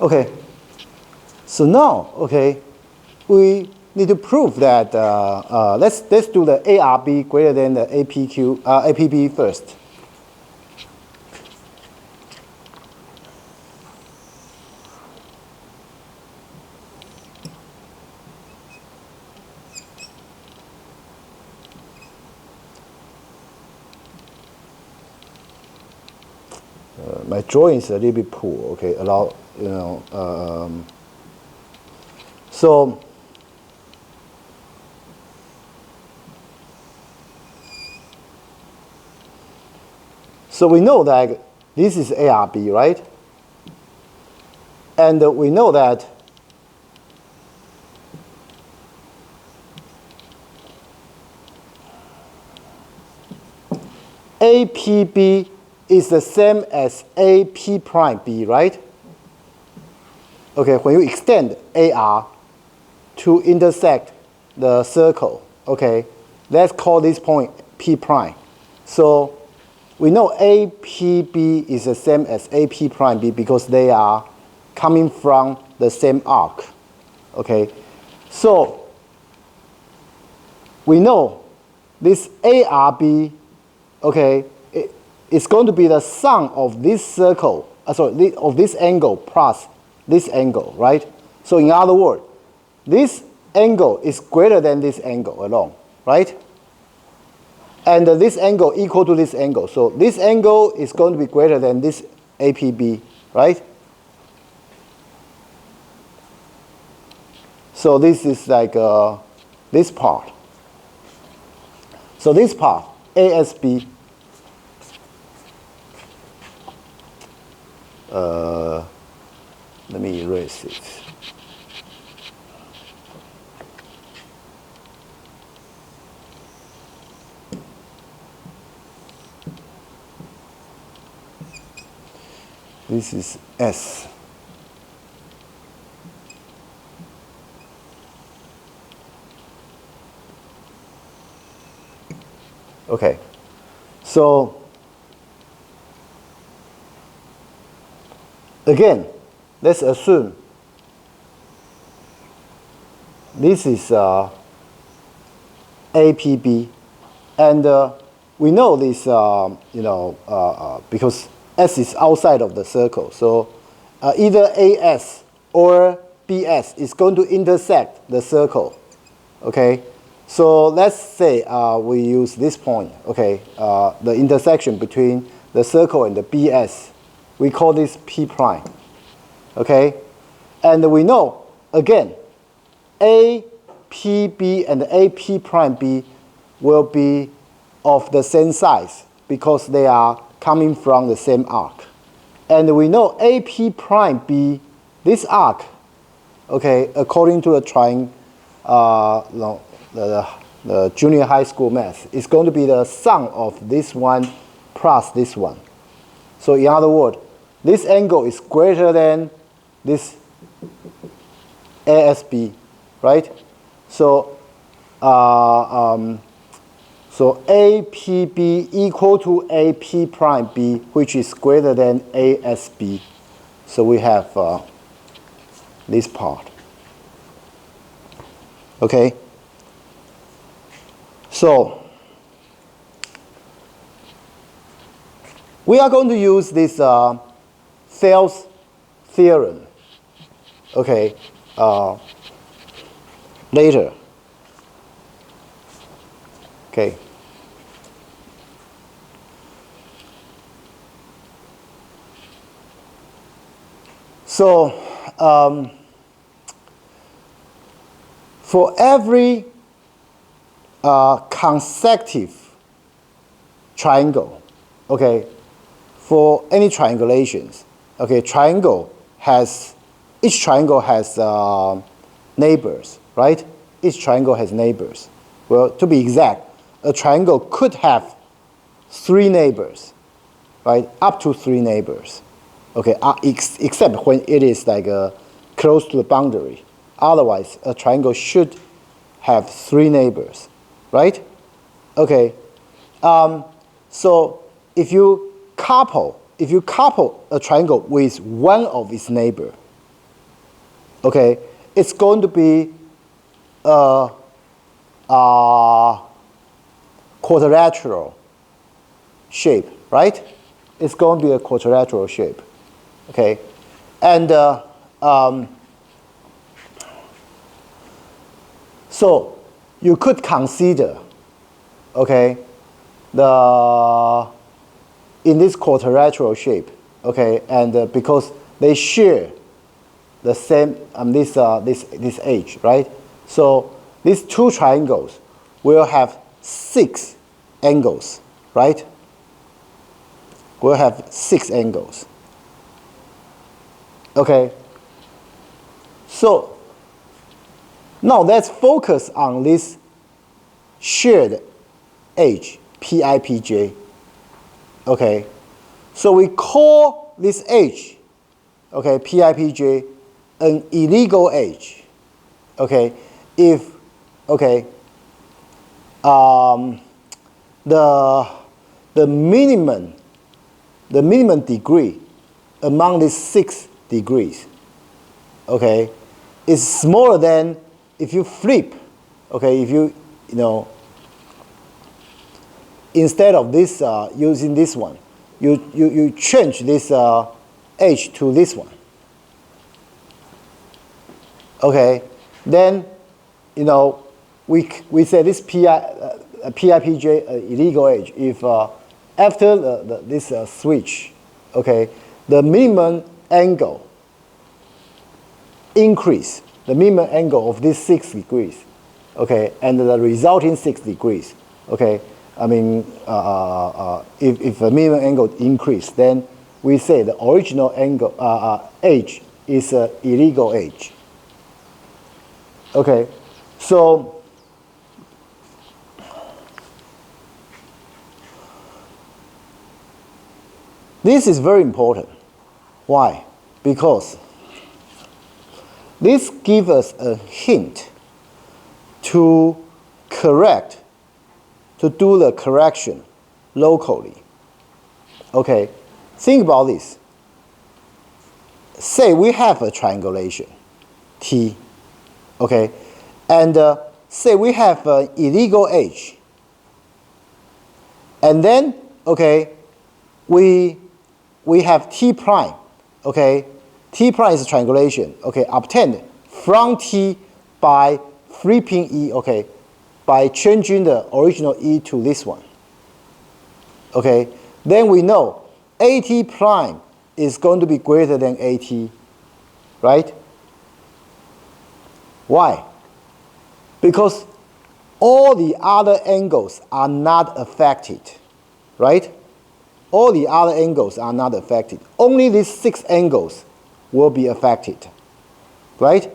Okay. So now, okay, we need to prove that. Let's do the ARB greater than the APB first. My drawing is a little bit poor. Okay, so we know that this is ARB, right? And we know that APB is the same as AP prime B, right? Okay, when you extend AR to intersect the circle, okay, let's call this point P prime. So we know APB is the same as AP prime B because they are coming from the same arc, okay? So we know this ARB, okay, it's going to be the sum of this circle, of this angle plus this angle, right? So in other words, this angle is greater than this angle alone, right? And this angle equal to this angle. So this angle is going to be greater than this APB, right? So this is like this part. So this part, ASB, let me erase it. This is S. Okay, so again, let's assume this is APB, and we know this, because S is outside of the circle, so either AS or BS is going to intersect the circle, okay? So let's say we use this point, okay, the intersection between the circle and the BS. We call this P prime, okay? And we know, again, APB and AP prime B will be of the same size because they are coming from the same arc. And we know AP prime B, this arc, okay, according to the the junior high school math, is going to be the sum of this one plus this one. So in other words, this angle is greater than this ASB, right? So so APB equal to AP prime B, which is greater than ASB. So we have this part. Okay? So we are going to use this Thales theorem, okay, later. Okay. So for every consecutive triangle, okay, for any triangulations, okay, each triangle has neighbors, right? Each triangle has neighbors. Well, to be exact, a triangle could have 3 neighbors, right? Up to 3 neighbors, okay, except when it is like close to the boundary. Otherwise, a triangle should have 3 neighbors, right? Okay, so if you couple a triangle with one of its neighbor, okay, it's going to be a quadrilateral shape, right? It's going to be a quadrilateral shape, okay? And so you could consider, okay, in this quadrilateral shape, okay, and because they share the same this edge, right? So these two triangles will have 6 angles, right? We'll have 6 angles. Okay. So now let's focus on this shared edge, PIPJ. Okay. So we call this edge, okay, PIPJ, an illegal edge. Okay. If, okay, the minimum degree among these 6 degrees, okay, is smaller than if you flip, okay, if you instead of this using this one, you change this edge to this one, okay, then we say this PIPJ illegal edge if after this switch, okay, the minimum angle increase, the minimum angle of these 6 degrees, okay, and the resulting 6 degrees, okay. I mean, if the minimum angle increase, then we say the original angle edge is an illegal edge. Okay, so this is very important. Why? Because this gives us a hint to do the correction locally. Okay, think about this. Say we have a triangulation, T, okay, and say we have an illegal edge, and then, okay, we have T prime, okay, T prime is a triangulation, okay, obtained from T by flipping E, okay, by changing the original E to this one, okay, then we know AT prime is going to be greater than AT, right? Why? Because all the other angles are not affected, right? All the other angles are not affected. Only these 6 angles will be affected, right?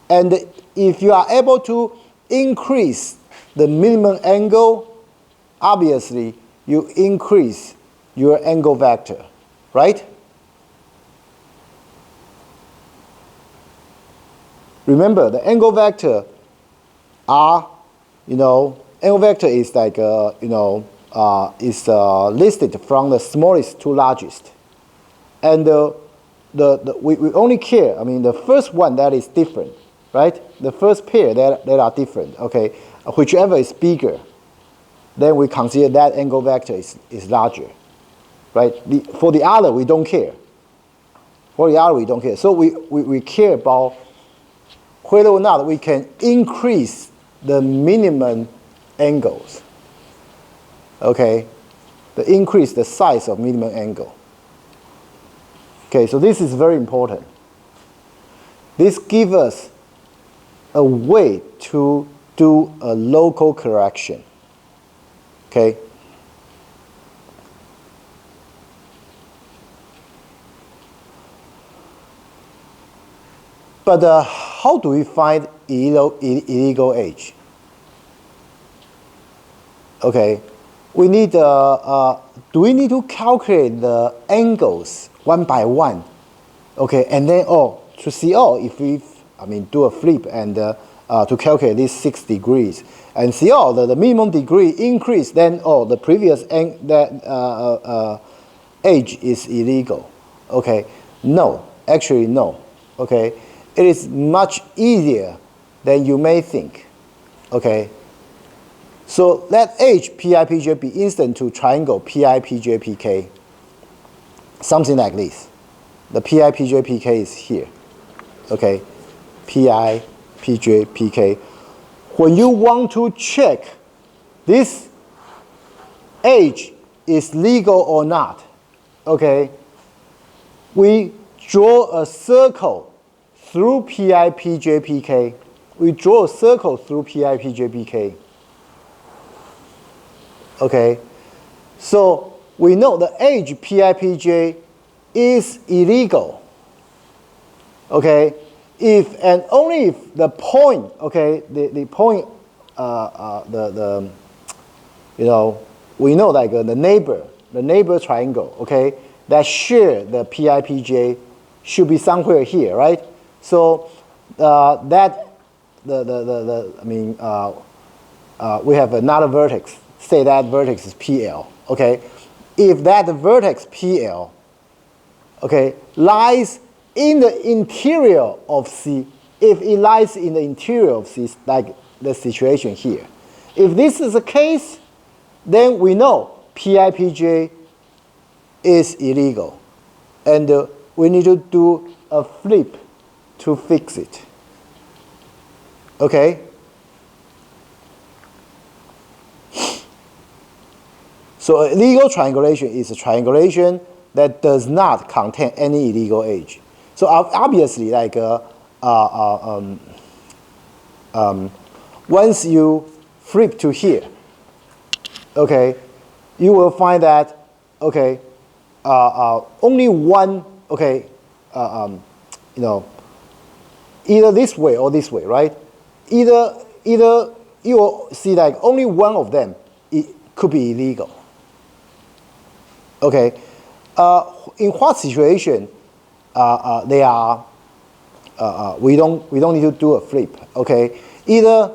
And if you are able to increase the minimum angle, obviously you increase your angle vector, right? Remember, the angle vector are, angle vector is like, is listed from the smallest to largest. And we only care, I mean, the first one that is different, right? The first pair that are different, okay? Whichever is bigger, then we consider that angle vector is larger, right? For the other, we don't care. For the other, we don't care. So we care about whether or not we can increase the minimum angles, okay? Increase the size of minimum angle. Okay, so this is very important. This gives us a way to do a local correction, okay? But how do we find illegal edge? Okay, we need, do we need to calculate the angles one by one? Okay, and then, to see, if we, do a flip and to calculate these 6 degrees and see, the minimum degree increase, then, the previous edge is illegal. Okay, no, actually no. Okay, it is much easier than you may think. Okay? So let H PIPJ be instant to triangle PIPJ PK. Something like this. The PIPJ PK is here. Okay? PIPJ PK. When you want to check this H is legal or not, okay, we draw a circle through PIPJ PK. We draw a circle through PIPJ PK. Okay, so we know the H PIPJ is illegal. Okay, if and only if the point, okay, the point, you know, we know like the neighbor triangle, okay, that share the PIPJ should be somewhere here, right? So we have another vertex. Say that vertex is PL, okay? If that vertex PL, okay, lies in the interior of C, if it lies in the interior of C, like the situation here. If this is the case, then we know PIPJ is illegal. And we need to do a flip to fix it. Okay? So a legal triangulation is a triangulation that does not contain any illegal edge. So obviously, like once you flip to here, okay, you will find that okay, only one, okay, you know, either this way or this way, right? Either you will see like only one of them it could be illegal. Okay, in what situation they are? We don't need to do a flip. Okay, either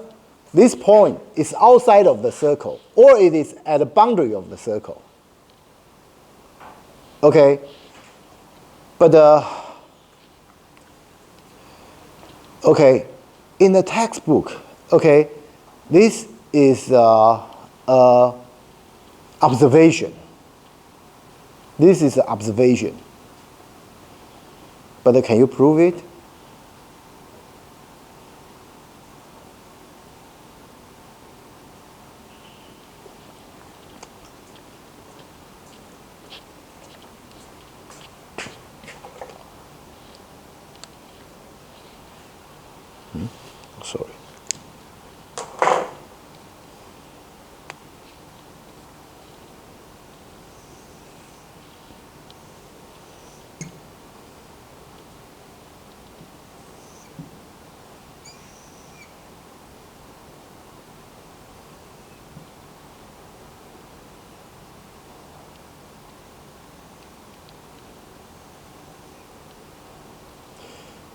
this point is outside of the circle, or it is at the boundary of the circle. Okay, but okay, in the textbook, okay, this is observation. This is an observation. But can you prove it? Sorry.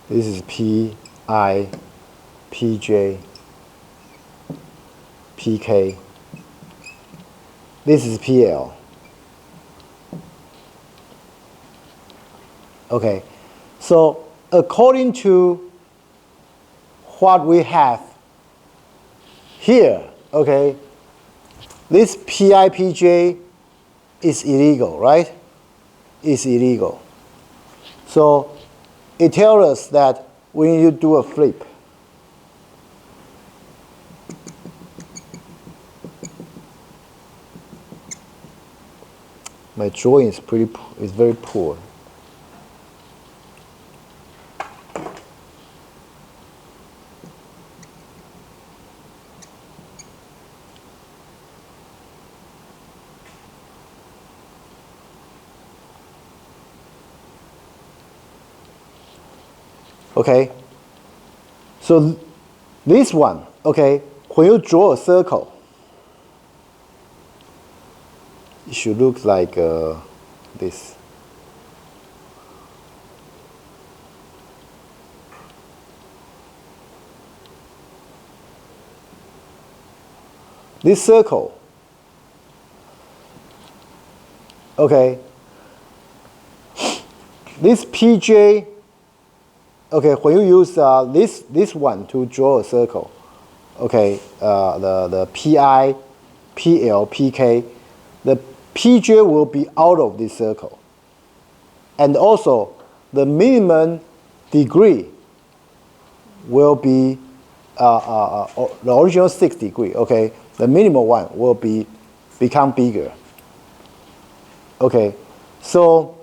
This is PI, PJ, PK. This is PL. Okay, so according to what we have here, okay, this PI, PJ is illegal, right? Is illegal. So it tells us that we need to do a flip. My drawing is very poor. Okay, so this one, okay, when you draw a circle, it should look like this. This circle, okay, this PJ okay, when you use this one to draw a circle, okay, the PI, PL, PK, the PJ will be out of this circle. And also, the minimum degree will be the original 6 degree, okay? The minimum one will become bigger. Okay, so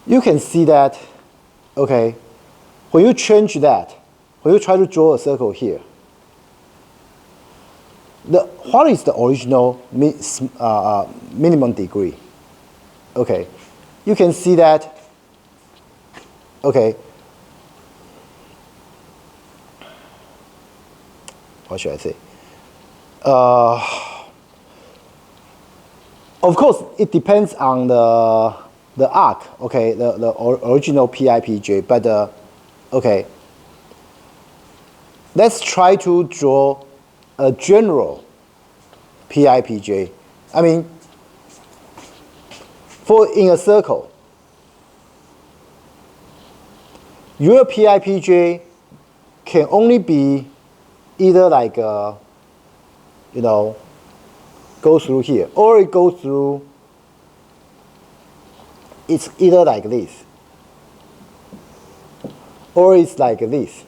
you can see that, okay, when you change that, when you try to draw a circle here, what is the original minimum degree? Okay, you can see that, okay, what should I say? Of course, it depends on the arc, okay, the original PIPJ, but okay, let's try to draw a general PIPJ. I mean, in a circle, your PIPJ can only be either like, you know, go through here, or it goes through, it's either like this, or it's like this.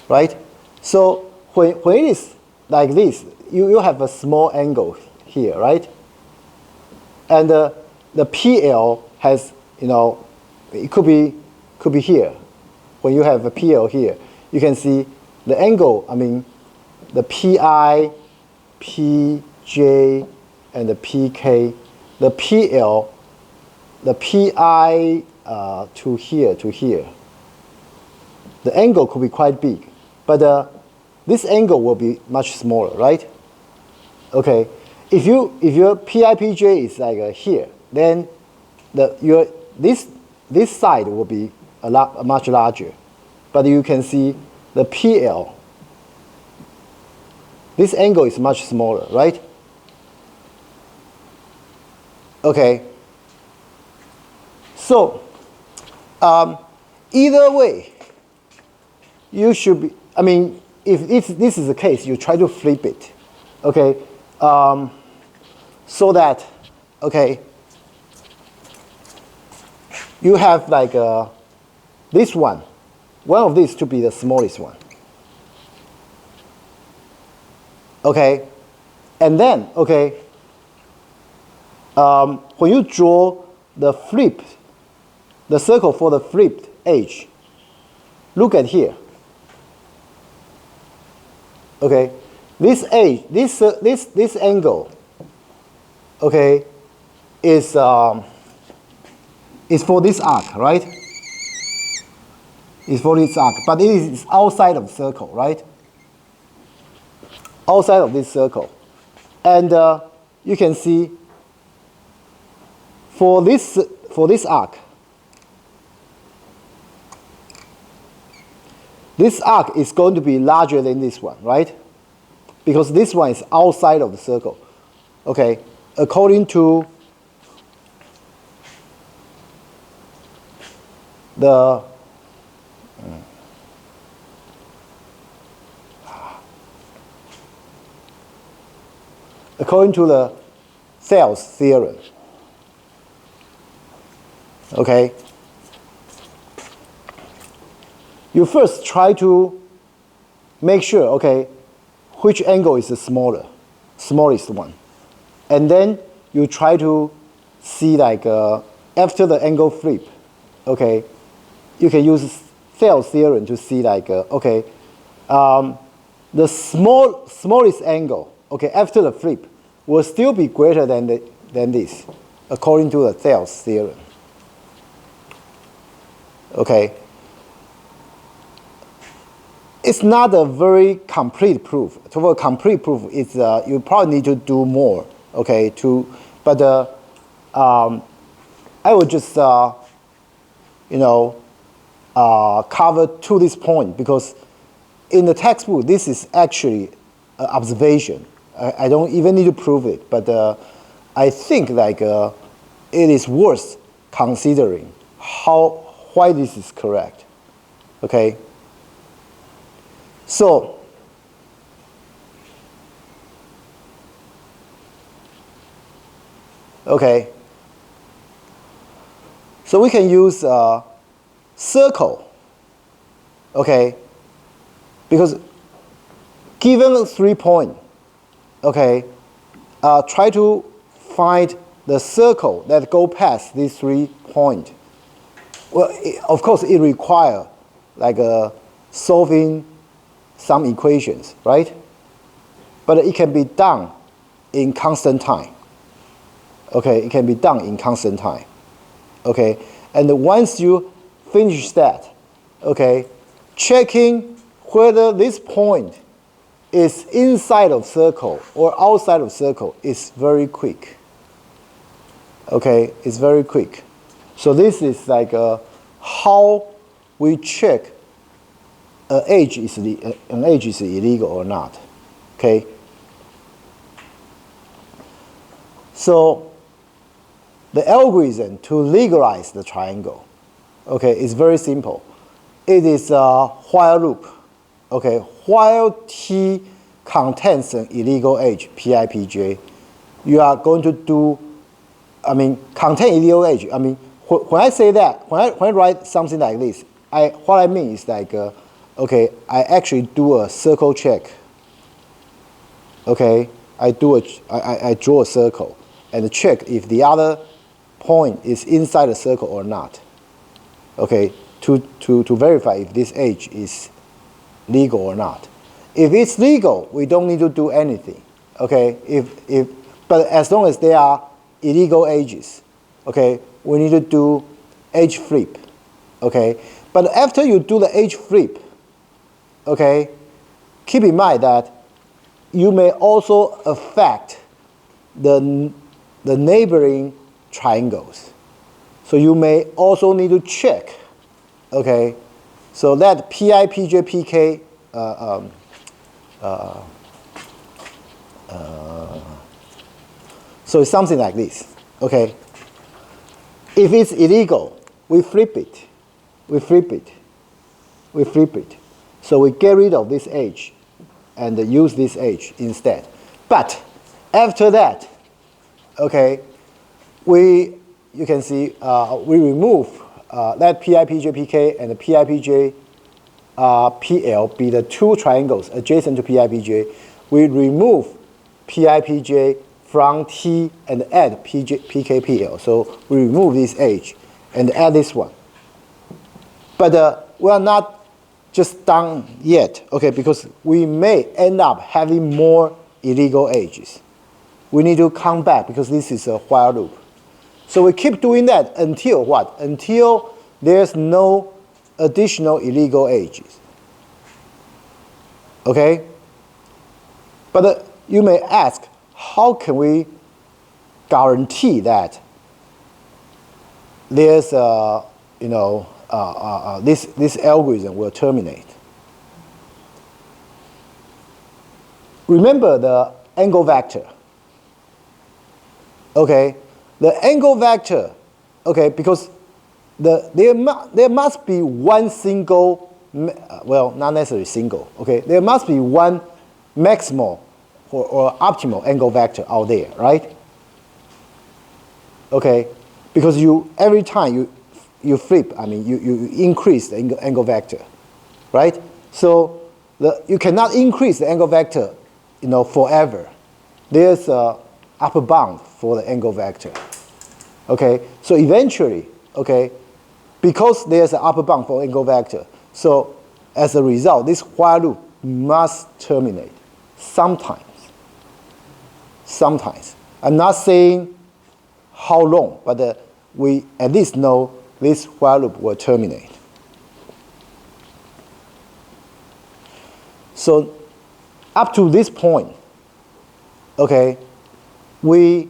Right? So when it is like this, you have a small angle here, right? And the PL has, you know, it could be here. When you have a PL here, you can see the angle, I mean, the PI, PJ, and the PK, the PL, the PI to here, the angle could be quite big, but this angle will be much smaller, right? Okay, if your PIPJ is like here, then this side will be much larger, but you can see the PL. This angle is much smaller, right? Okay. So, either way, you should be, I mean, if this is the case, you try to flip it, okay? So that, okay, you have like this one of these to be the smallest one. Okay, and then, okay, when you draw the circle for the flipped edge, look at here. Okay, this edge, this angle, okay, is for this arc, right? Is for this arc, but it is outside of the circle, right? Outside of this circle, and you can see for this arc, this arc is going to be larger than this one, right? Because this one is outside of the circle. Okay, according to the Thales theorem. Okay, you first try to make sure, okay, which angle is the smallest one, and then you try to see like after the angle flip, okay, you can use Thales theorem to see like okay, the smallest angle, okay, after the flip will still be greater than this, according to the Thales theorem. Okay. It's not a very complete proof. For a complete proof, it's you probably need to do more. Okay. But I would just you know covered to this point, because in the textbook, this is actually an observation. I don't even need to prove it, but I think like it is worth considering why this is correct. Okay. So okay. So we can use circle. Okay. Because given 3 point, okay, try to find the circle that go past these 3 point. Well, of course, it requires like solving some equations, right? But it can be done in constant time. Okay, it can be done in constant time. Okay, and once you finish that, okay, checking whether this point is inside of circle or outside of circle is very quick. Okay, it's very quick. So this is like how we check an edge is illegal or not. Okay. So the algorithm to legalize the triangle, okay, is very simple. It is a while loop. Okay, while T contains an illegal edge, PIPJ, you are going to do, contain illegal edge. When I say that, when I write something like this, what I mean is like, okay, I actually do a circle check. Okay, I draw a circle and check if the other point is inside the circle or not. Okay, to verify if this edge is legal or not. If it's legal, we don't need to do anything. Okay, but as long as they are illegal edges, okay, we need to do edge flip. Okay, but after you do the edge flip, okay, keep in mind that you may also affect the neighboring triangles. So you may also need to check, okay, so that PIPJPK, so it's something like this, okay. If it's illegal, we flip it, we flip it, we flip it. So we get rid of this edge and use this edge instead. But after that, okay, you can see we remove that PIPJPK and the PIPJ PL be the two triangles adjacent to PIPJ. We remove PIPJ from T and add PKPL. So we remove this edge and add this one. But we are not just done yet, okay, because we may end up having more illegal edges. We need to come back because this is a while loop. So we keep doing that until what? Until there's no additional illegal edges. Okay? But you may ask, how can we guarantee that there's this algorithm will terminate? Remember the angle vector. Okay, the angle vector. Okay, because there must be one single, well, not necessarily single. Okay, there must be one maximal or optimal angle vector out there, right? Okay, because every time you flip, you increase the angle vector, right? So you cannot increase the angle vector, forever. There's a upper bound for the angle vector. Okay, so eventually, okay, because there's an upper bound for angle vector, so as a result, this while loop must terminate sometimes. Sometimes. I'm not saying how long, but we at least know this while loop will terminate. So up to this point, okay, we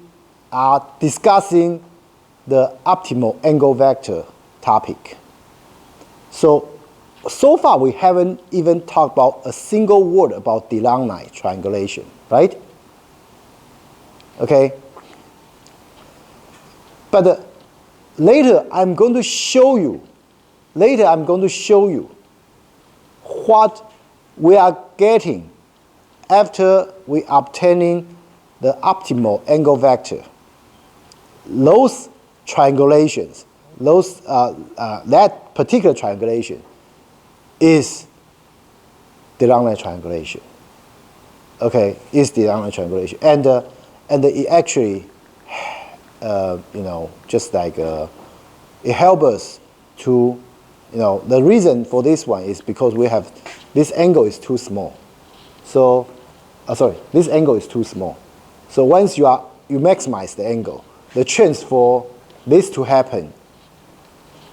are discussing the optimal angle vector topic. So far we haven't even talked about a single word about Legalize triangulation, right? Okay. But later I'm going to show you what we are getting after we obtaining the optimal angle vector. Those triangulations, that particular triangulation is Legalize triangulation. Okay, is Legalize triangulation, and it actually, just like it helps us to, the reason for this one is because we have this angle is too small. So, this angle is too small. So once you maximize the angle, the chance for this to happen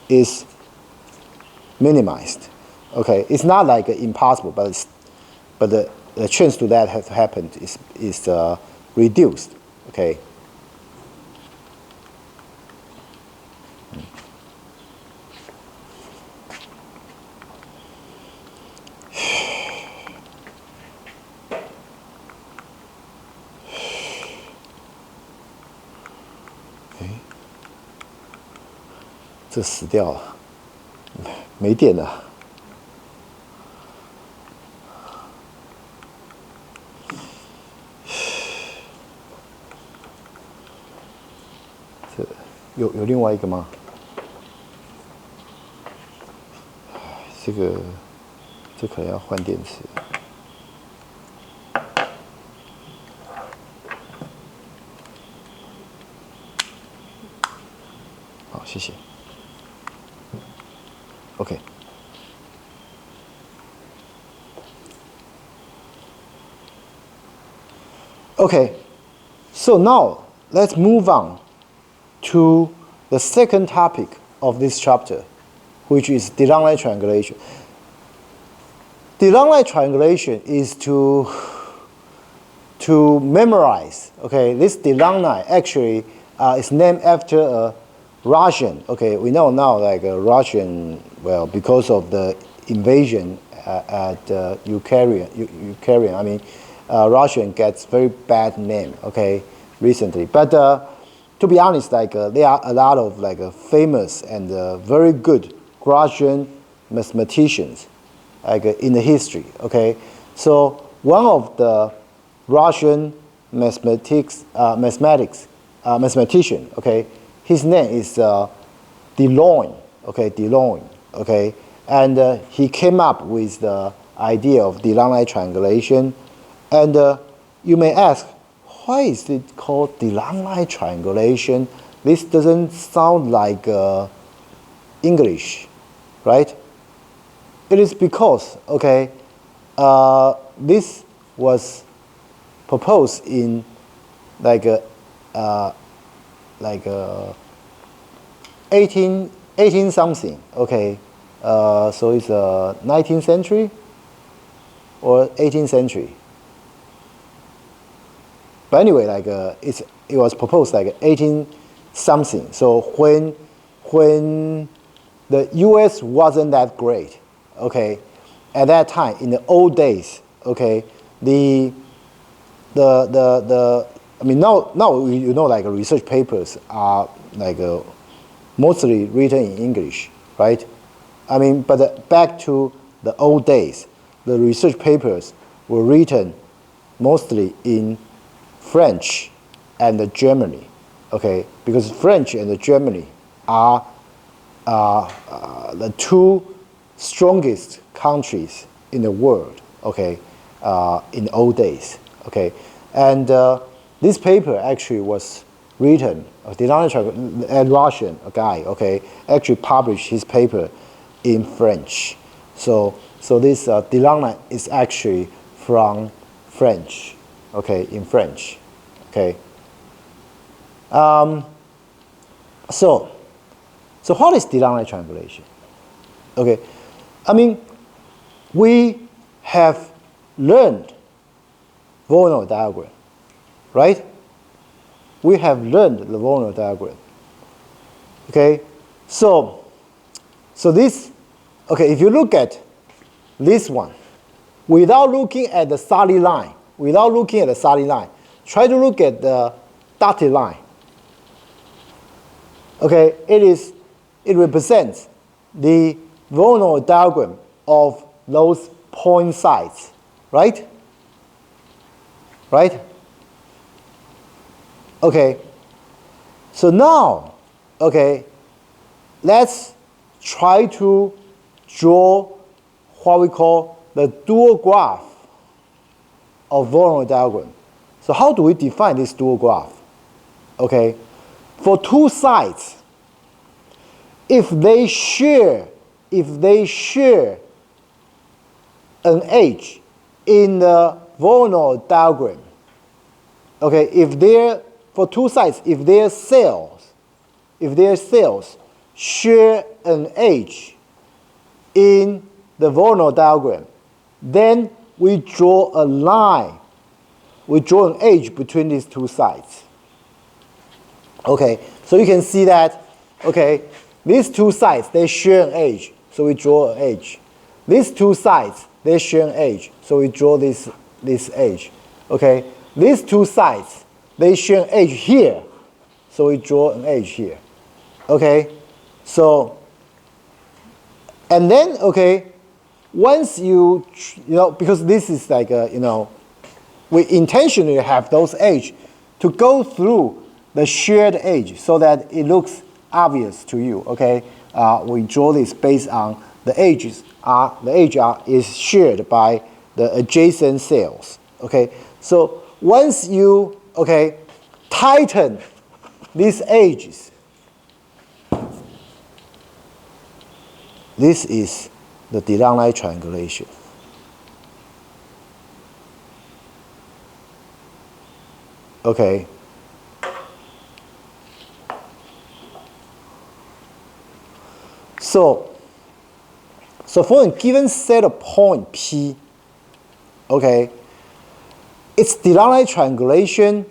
is minimized. Okay, it's not like impossible, but the chance to that have happened is reduced. Okay.这死掉了，没电了。这有另外一个吗？这可能要换电池。好，谢谢。Okay. Okay, so now let's move on to the second topic of this chapter, which is Legalize triangulation. Legalize triangulation is to memorize. Okay, this Legalize actually is named after a Russian. Okay, we know now like a Russian. Well, because of the invasion at Ukraine, I mean, Russian gets very bad name. Okay, recently. But to be honest, like there are a lot of like famous and very good Russian mathematicians, like in the history. Okay, so one of the Russian mathematician. Okay, his name is Deloin. Okay, Deloin. Okay, and he came up with the idea of Legalize triangulation, and you may ask, why is it called Legalize triangulation? This doesn't sound like English, right? It is because, okay, this was proposed in like 18 something, okay, so it's 19th century or 18th century. But anyway, like it was proposed like 18 something. So when the U.S. wasn't that great, okay, at that time in the old days, okay, I mean now like research papers are like mostly written in English, right? I mean, but back to the old days, the research papers were written mostly in French and Germany, okay? Because French and Germany are the two strongest countries in the world, okay, in the old days, okay? And this paper actually was written, a Russian guy, okay, actually published his paper in French. So this Legalize is actually from French, okay, in French, okay. So what is Legalize triangulation? Okay, I mean, we have learned Voronoi diagram, right? We have learned the Voronoi diagram. Okay, so this okay, if you look at this one, without looking at the solid line, try to look at the dotted line. Okay, it represents the Voronoi diagram of those point sites, right? Right? Okay, so now, okay, let's try to draw what we call the dual graph of Voronoi diagram. So how do we define this dual graph? Okay, for two sides, if they share an edge in the Voronoi diagram, okay, for two sides, if their cells share an edge in the Voronoi diagram, then we draw a line, we draw an edge between these two sides. Okay, so you can see that, okay, these two sides, they share an edge, so we draw an edge. These two sides, they share an edge, so we draw this edge. Okay, these two sides, they share an edge here, so we draw an edge here. Okay, so, and then, okay, once you know, because this is like a, you know, we intentionally have those edges to go through the shared edge so that it looks obvious to you. Okay, we draw this based on the edges is shared by the adjacent cells. Okay, so once you tighten these edges, this is the Legalize triangulation. Okay. So for a given set of point P, okay, its Legalize triangulation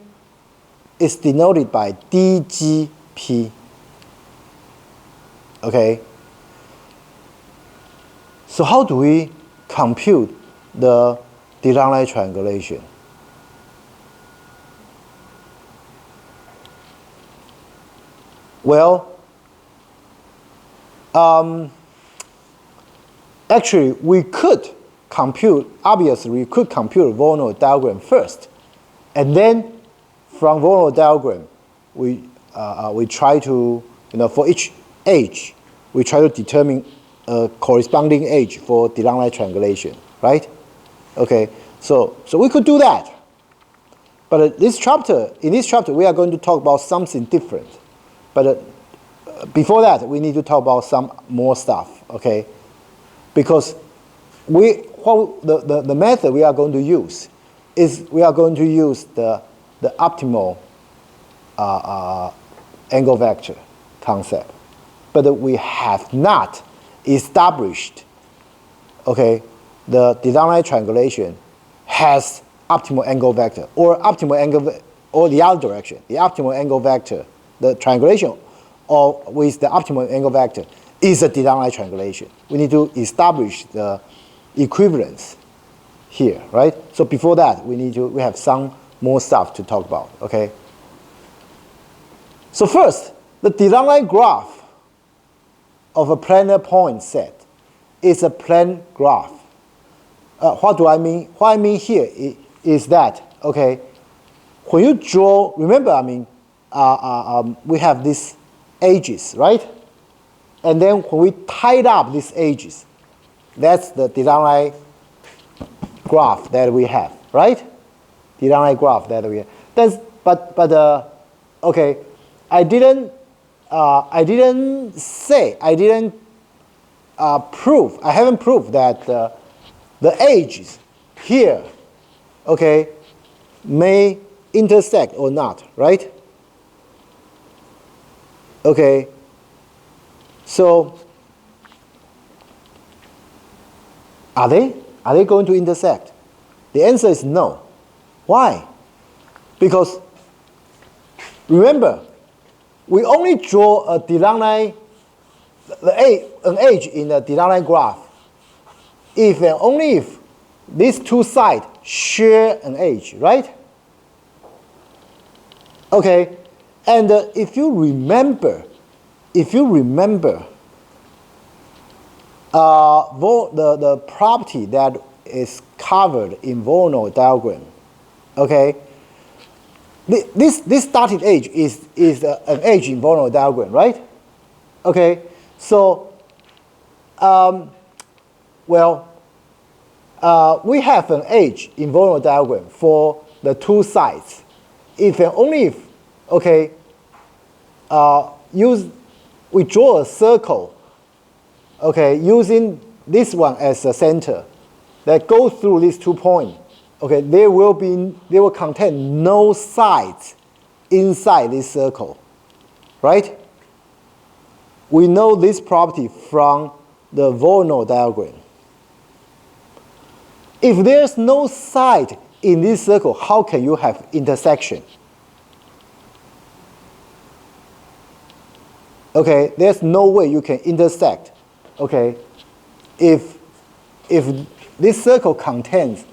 is denoted by DGP. Okay. So how do we compute the Legalize triangulation? Well, actually, we could compute, obviously, we could compute Voronoi diagram first. And then from Voronoi diagram, we try to, you know, for each edge, we try to determine a corresponding edge for Legalize triangulation, right? Okay, so we could do that. But in this chapter, we are going to talk about something different. But before that, we need to talk about some more stuff, okay? Because the method we are going to use is we are going to use the optimal angle vector concept. But we have not established, okay, the Legalize triangulation has optimal angle vector or the other direction, the optimal angle vector, the triangulation or with the optimal angle vector is a Legalize triangulation. We need to establish the equivalence here, right? So before that, we have some more stuff to talk about, okay? So first, the Legalize graph of a planar point set is a plane graph. What do I mean? What I mean here is that, okay, when you draw, remember, I mean, we have these edges, right? And then when we tied up these edges, that's the Legalize graph that we have, right? Legalize graph that we have. Okay, I didn't prove. I haven't proved that the edges here, okay, may intersect or not, right? Okay, so are they going to intersect? The answer is no. Why? Because remember, we only draw a Legalize an edge in the Dirac graph if and only if these two sides share an edge, right? Okay, and if you remember, the property that is covered in Voronoi diagram, okay, this starting edge is an edge in Voronoi diagram, right? Okay, so we have an edge in Voronoi diagram for the two sides. If and only if, okay, we draw a circle, okay, using this one as a center that goes through these 2 points. Okay, they will contain no sides inside this circle, right? We know this property from the Voronoi diagram. If there's no side in this circle, how can you have intersection? Okay, there's no way you can intersect. Okay, if this circle contains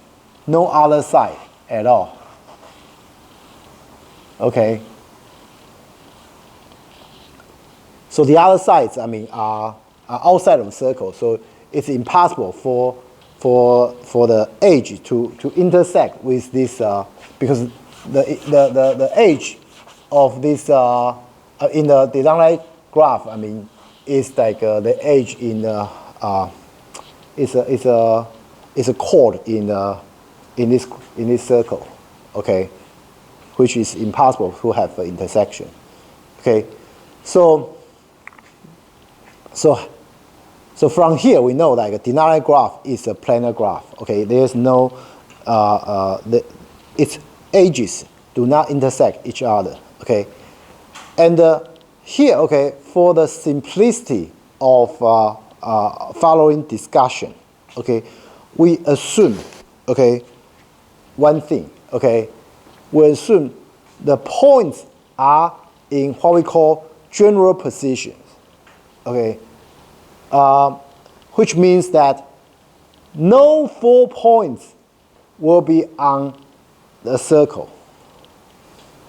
no other side at all. Okay. So the other sides, I mean, are outside of the circle. So it's impossible for the edge to intersect with this because the edge of this in the Dirac graph, I mean, is like the edge in is a chord in this circle, okay, which is impossible to have an intersection. Okay, so from here we know like a Dirac graph is a planar graph. Okay, there's no its edges do not intersect each other. Okay, and here, okay, for the simplicity of following discussion, okay, we assume, okay, one thing, okay, we assume the points are in what we call general positions, okay, which means that no 4 points will be on the circle.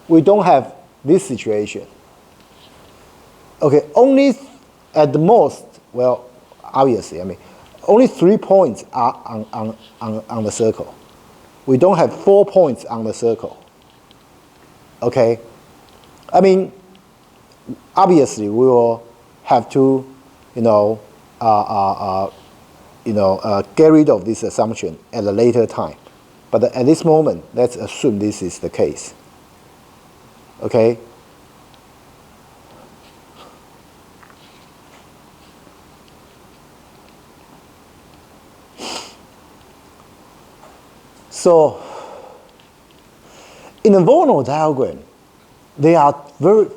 We don't have this situation. Okay, only at the most, well, obviously, I mean, only 3 points are on the circle. We don't have 4 points on the circle. Okay, I mean, obviously, we will have to, get rid of this assumption at a later time. But at this moment, let's assume this is the case. Okay. So, in the Voronoi diagram, there are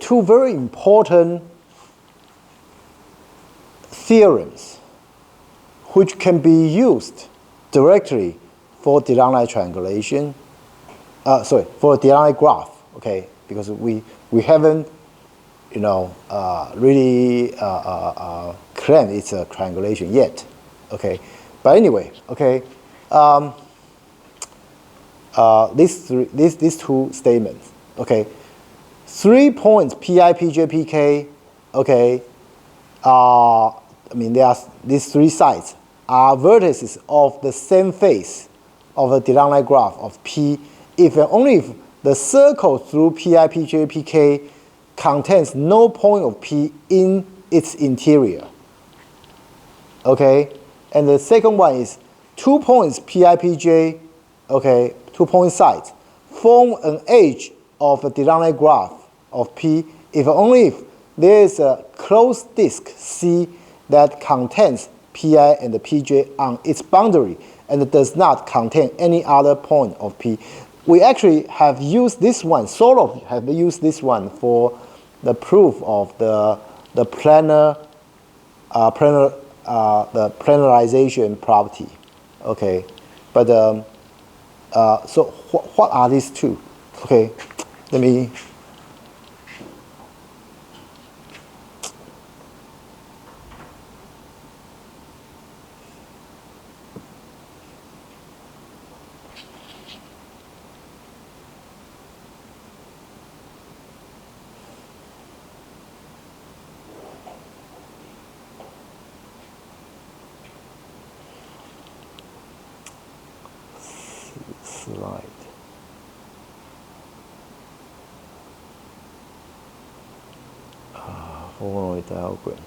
two very important theorems which can be used directly for Dirac triangulation. For Dirac graph. Okay, because we haven't, really claimed it's a triangulation yet. Okay, but anyway, okay. These two statements, okay, 3 points Pi, Pj, Pk, okay, I mean, these 3 sides are vertices of the same face of the Dirac graph of P if and only if the circle through Pi, Pj, Pk contains no point of P in its interior. Okay, and the second one is 2 points Pi, Pj, okay, 2 point sides form an edge of the Dirac graph of P if only if there is a closed disk C that contains Pi and Pj on its boundary and does not contain any other point of P. We actually have used this one, sort of have used this one for the proof of the planarization property. Okay, but so what are these two? Okay, let me. slide. Voronoi diagram.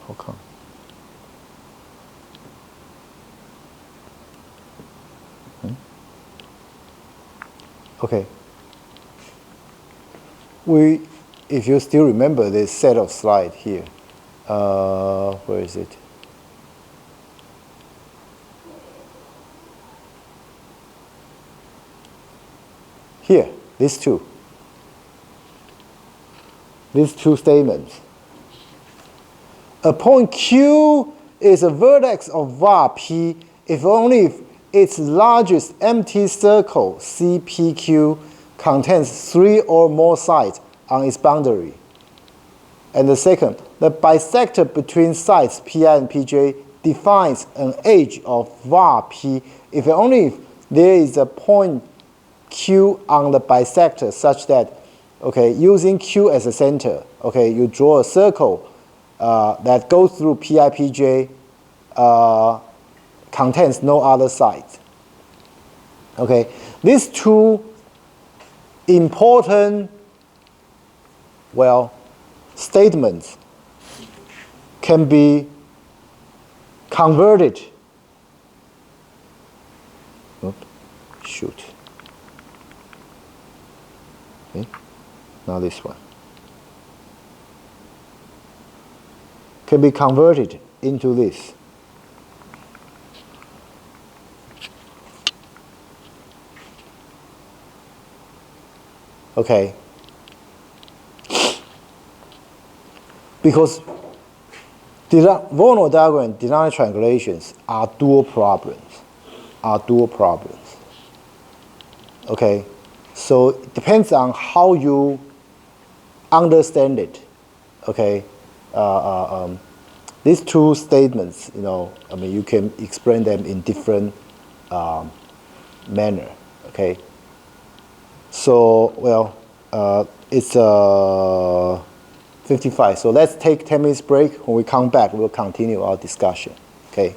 How come? Okay. If you still remember this set of slides here, where is it? Here, these two statements. A point Q is a vertex of var P if only if its largest empty circle CPQ contains 3 or more sides on its boundary. And the second, the bisector between sides Pi and Pj defines an edge of var P if only if there is a point Q on the bisector such that, okay, using Q as a center, okay, you draw a circle that goes through Pi Pj, contains no other sides. Okay, these two important, statements can be converted. Oops, shoot. Okay, now this one can be converted into this. Okay, because Voronoi diagram and dynamic triangulations are dual problems. Okay, so it depends on how you understand it. Okay, these two statements, you can explain them in different manner. Okay. So, it's 55. So let's take 10 minutes break. When we come back, we'll continue our discussion. Okay.